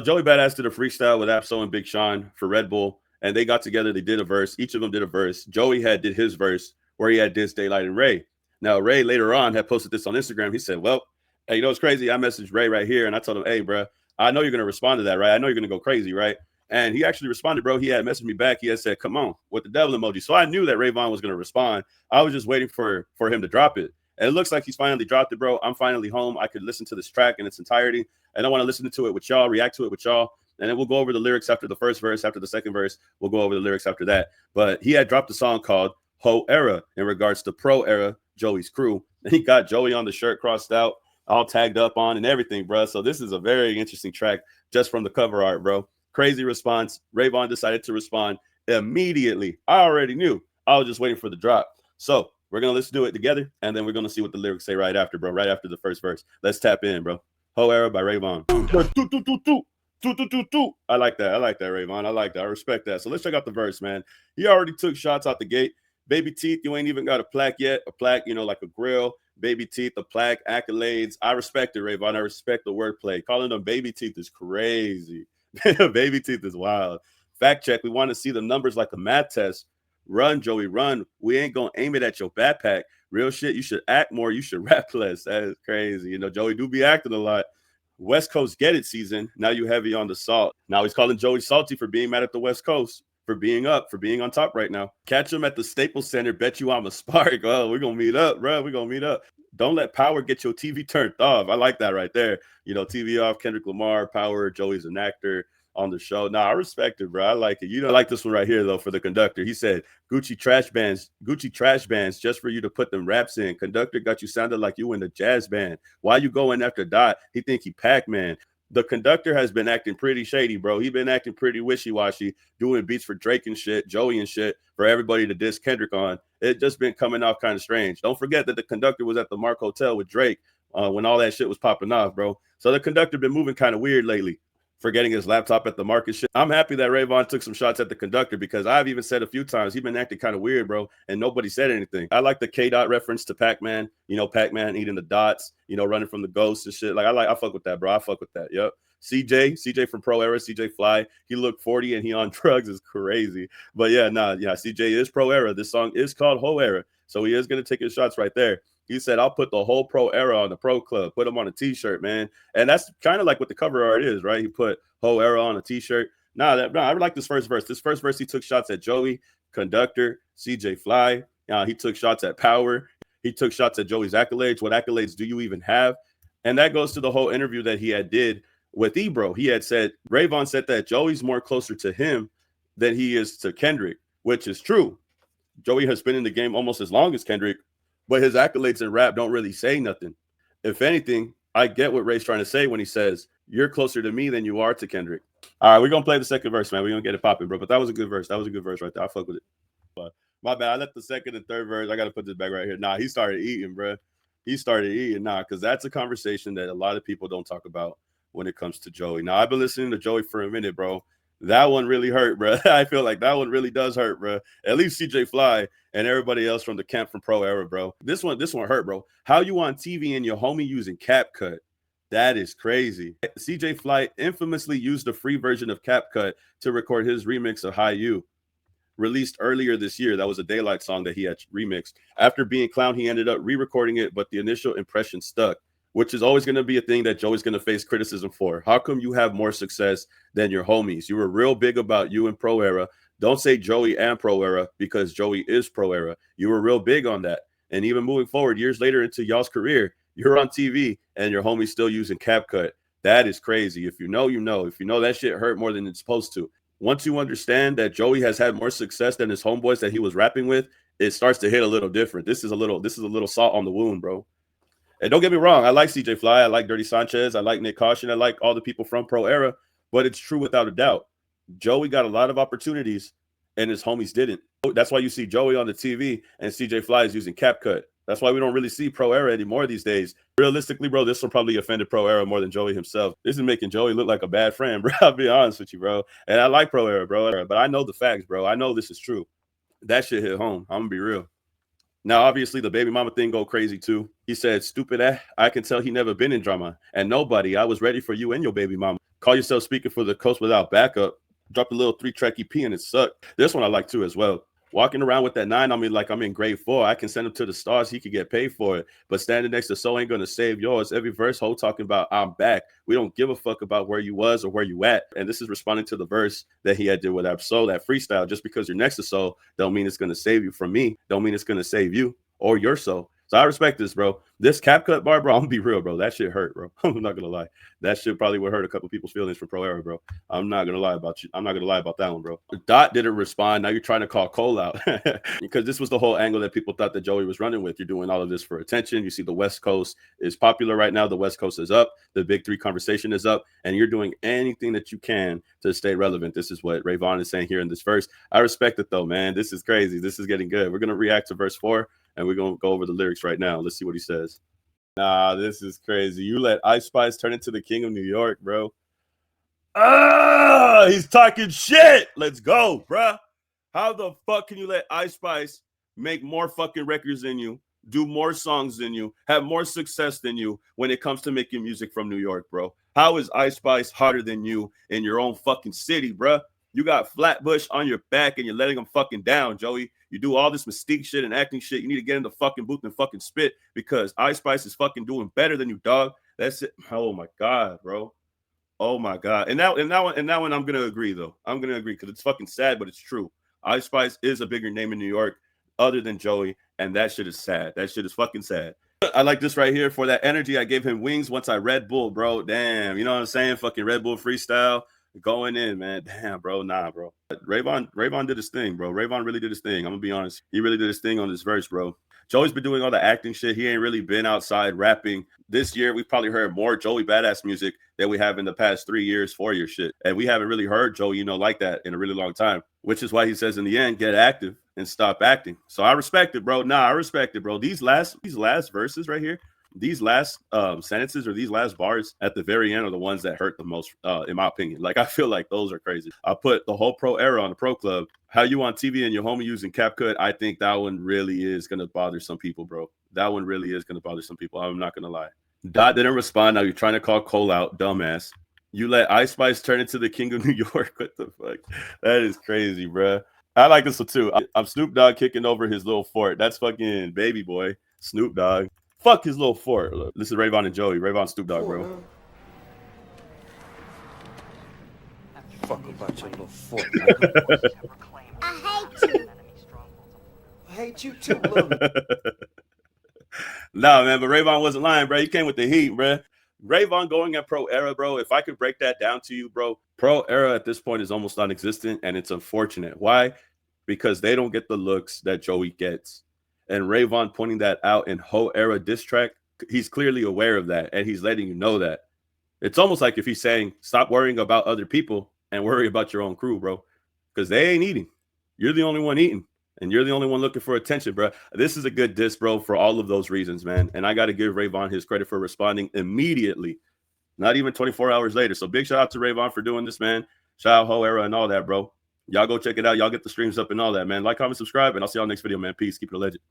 Joey Badass did a freestyle with Absol and Big Sean for Red Bull, and they got together. They did a verse. Each of them did a verse. Joey did his verse where he had Diz, Daylight, and Ray. Now Ray later on had posted this on Instagram. He said, "Well, hey, you know it's crazy. I messaged Ray right here, and I told him, hey, bro, I know you're gonna respond to that, right? I know you're gonna go crazy, right?" And he actually responded, bro. He had messaged me back. He had said, "Come on," with the devil emoji. So I knew that Ray Vaughn was gonna respond. I was just waiting for him to drop it. And it looks like he's finally dropped it, bro. I'm finally home. I could listen to this track in its entirety, and I want to listen to it with y'all, react to it with y'all. And then we'll go over the lyrics after the first verse. After the second verse, we'll go over the lyrics after that. But he had dropped a song called Ho Era in regards to Pro Era, Joey's crew. And he got Joey on the shirt crossed out, all tagged up on and everything, bro. So this is a very interesting track just from the cover art, bro. Crazy response. Ray Vaughn decided to respond immediately. I already knew. I was just waiting for the drop. So we're going to let's do it together, and then we're going to see what the lyrics say right after, bro, right after the first verse. Let's tap in, bro. Ho Era by Ray Vaughn. I like that. I like that, Ray Vaughn. I like that. I respect that. So let's check out the verse, man. He already took shots out the gate. Baby teeth, you ain't even got a plaque yet. A plaque, you know, like a grill. Baby teeth, a plaque, accolades. I respect it, Ray Vaughn. I respect the wordplay. Calling them baby teeth is crazy. Baby teeth is wild. Fact check. We want to see the numbers like a math test. Run, Joey, run. We ain't going to aim it at your backpack. Real shit, you should act more. You should rap less. That is crazy. You know, Joey do be acting a lot. West Coast get it season. Now you heavy on the salt. Now he's calling Joey salty for being mad at the West Coast, for being up, for being on top right now. Catch him at the Staples Center. Bet you I'm a spark. Oh, we're going to meet up, bro. We're going to meet up. Don't let Power get your TV turned off. I like that right there. You know, TV off, Kendrick Lamar, Power, Joey's an actor on the show. Nah, I respect it, bro. I like it. You know, I like this one right here, though, for the conductor. He said, Gucci trash bands just for you to put them raps in. Conductor got you sounded like you in the jazz band. Why you going after Dot? He think he Pac-Man. The conductor has been acting pretty shady, bro. He been acting pretty wishy-washy, doing beats for Drake and shit, Joey and shit, for everybody to diss Kendrick on. It just been coming off kind of strange. Don't forget that the conductor was at the Mark Hotel with Drake when all that shit was popping off, bro. So the conductor been moving kind of weird lately, forgetting his laptop at the market shit. I'm happy that Ray Vaughn took some shots at the conductor, because I've even said a few times he's been acting kind of weird, bro, and nobody said anything. I like the K-Dot reference to Pac-Man, you know, Pac-Man eating the dots, you know, running from the ghosts and shit. Like, I fuck with that, bro. I fuck with that. Yep. CJ from Pro Era, CJ Fly. He looked 40 and he on drugs is crazy. But yeah, CJ is Pro Era. This song is called Ho Era. So he is going to take his shots right there. He said, I'll put the whole Pro Era on the Pro Club, put him on a t-shirt, man. And that's kind of like what the cover art is, right? He put Ho Era on a t-shirt. I like this first verse. This first verse, he took shots at Joey, Conductor, CJ Fly. He took shots at Power. He took shots at Joey's accolades. What accolades do you even have? And that goes to the whole interview that he had did with Ebro. He had said, Ray Vaughn said that Joey's more closer to him than he is to Kendrick, which is true. Joey has been in the game almost as long as Kendrick, but his accolades in rap don't really say nothing. If anything, I get what Ray's trying to say when he says, you're closer to me than you are to Kendrick. All right, we're going to play the second verse, man. We're going to get it popping, bro. But that was a good verse. That was a good verse right there. I fuck with it. But my bad. I left the second and third verse. I got to put this back right here. Nah, he started eating, bro. He started eating. Nah, because that's a conversation that a lot of people don't talk about when it comes to Joey. Now, I've been listening to Joey for a minute, bro. That one really hurt, bro. I feel like that one really does hurt, bro. At least CJ Fly and everybody else from the camp from Pro Era, bro. This one hurt, bro. How you on TV and your homie using CapCut? That is crazy. CJ Fly infamously used the free version of CapCut to record his remix of High You, released earlier this year. That was a Daylight song that he had remixed. After being clowned, he ended up re-recording it, but the initial impression stuck, which is always going to be a thing that Joey's going to face criticism for. How come you have more success than your homies? You were real big about you and Pro Era. Don't say Joey and Pro Era, because Joey is Pro Era. You were real big on that. And even moving forward, years later into y'all's career, you're on TV and your homie's still using CapCut. That is crazy. If you know, you know. If you know, that shit hurt more than it's supposed to. Once you understand that Joey has had more success than his homeboys that he was rapping with, it starts to hit a little different. This is a little salt on the wound, bro. And don't get me wrong, I like CJ Fly, I like Dirty Sanchez, I like Nick Caution, I like all the people from Pro Era, but it's true without a doubt. Joey got a lot of opportunities and his homies didn't. That's why you see Joey on the TV and CJ Fly is using CapCut. That's why we don't really see Pro Era anymore these days. Realistically, bro, this will probably offended Pro Era more than Joey himself. This is making Joey look like a bad friend, bro. I'll be honest with you, bro. And I like Pro Era, bro, but I know the facts, bro. I know this is true. That shit hit home. I'm gonna be real. Now, obviously, the baby mama thing go crazy, too. He said, stupid, I can tell he never been in drama. And nobody, I was ready for you and your baby mama. Call yourself speaking for the coast without backup. Dropped a little 3-track EP and it sucked. This one I like too as well. Walking around with that 9 on me like I'm in grade 4. I can send him to the stars. He could get paid for it. But standing next to So ain't going to save yours. Every verse, Ho talking about I'm back. We don't give a fuck about where you was or where you at. And this is responding to the verse that he had did with Absol, that freestyle. Just because you're next to So don't mean it's going to save you from me. Don't mean it's going to save you or your soul. So I respect this, bro. This cap cut bar, bro, I'm gonna be real, bro. That shit hurt, bro. I'm not gonna lie. That shit probably would hurt a couple people's feelings for Pro Era, bro. I'm not gonna lie about you. I'm not gonna lie about that one, bro. Dot didn't respond. Now you're trying to call Cole out because this was the whole angle that people thought that Joey was running with. You're doing all of this for attention. You see the West Coast is popular right now. The West Coast is up. The Big 3 conversation is up, and you're doing anything that you can to stay relevant. This is what Vaughn is saying here in this verse. I respect it though, man. This is crazy. This is getting good. We're gonna react to verse 4. And we're going to go over the lyrics right now. Let's see what he says. Nah, this is crazy. You let Ice Spice turn into the king of New York, bro. Ah, he's talking shit. Let's go, bro. How the fuck can you let Ice Spice make more fucking records than you, do more songs than you, have more success than you when it comes to making music from New York, bro? How is Ice Spice harder than you in your own fucking city, bro? You got Flatbush on your back and you're letting them fucking down, Joey. You do all this mystique shit and acting shit. You need to get in the fucking booth and fucking spit because Ice Spice is fucking doing better than you, dog. That's it. Oh my God, bro. Oh my God. And that one I'm gonna agree though. I'm gonna agree because it's fucking sad, but it's true. Ice Spice is a bigger name in New York other than Joey, and that shit is sad. That shit is fucking sad. I like this right here. For that energy, I gave him wings once I Red Bull, bro. Damn, you know what I'm saying? Fucking Red Bull freestyle. Going in, man. Damn, bro. Nah, bro. Vaughn did his thing, bro. Vaughn really did his thing. I'm gonna be honest. He really did his thing on this verse, bro. Joey's been doing all the acting shit. He ain't really been outside rapping. This year, we've probably heard more Joey Badass music than we have in the past 3 years, 4 years shit. And we haven't really heard Joey, like that in a really long time, which is why he says in the end, get active and stop acting. So I respect it, bro. Nah, I respect it, bro. These last verses right here, these last sentences or these last bars at the very end are the ones that hurt the most, in my opinion. Like, I feel like those are crazy. I put the whole Pro Era on the Pro Club. How you on TV and your homie using CapCut, I think that one really is going to bother some people, bro. That one really is going to bother some people. I'm not going to lie. Dot didn't respond. Now you're trying to call Cole out, dumbass. You let Ice Spice turn into the king of New York. What the fuck? That is crazy, bro. I like this one too. I'm Snoop Dogg kicking over his little fort. That's fucking Baby Boy, Snoop Dogg. Fuck his little fort. Look, this is Vaughn and Joey. Vaughn, Snoop Dogg, bro. Fuck about your little fort. I hate you. I hate you too, little. Nah, man, but Vaughn wasn't lying, bro. He came with the heat, bro. Vaughn going at Pro Era, bro. If I could break that down to you, bro, Pro Era at this point is almost non-existent, and it's unfortunate. Why? Because they don't get the looks that Joey gets. And Vaughn pointing that out in Ho Era diss track, he's clearly aware of that, and he's letting you know that. It's almost like if he's saying, stop worrying about other people and worry about your own crew, bro, because they ain't eating. You're the only one eating, and you're the only one looking for attention, bro. This is a good diss, bro, for all of those reasons, man. And I got to give Vaughn his credit for responding immediately, not even 24 hours later. So big shout out to Vaughn for doing this, man. Shout out Ho Era and all that, bro. Y'all go check it out. Y'all get the streams up and all that, man. Like, comment, subscribe, and I'll see y'all next video, man. Peace. Keep it a legend.